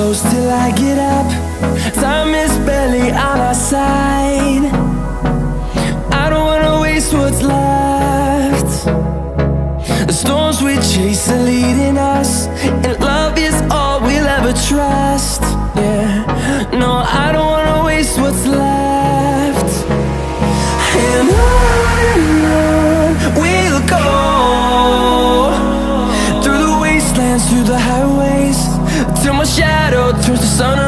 close till I get up. Time is barely on our side. I don't wanna waste what's left. The storms we chase are leading us, and love is all we'll ever trust. Yeah, no, I don't wanna waste what's left. And on we'll go, through the wastelands, through the highways, till my shadow turns to sun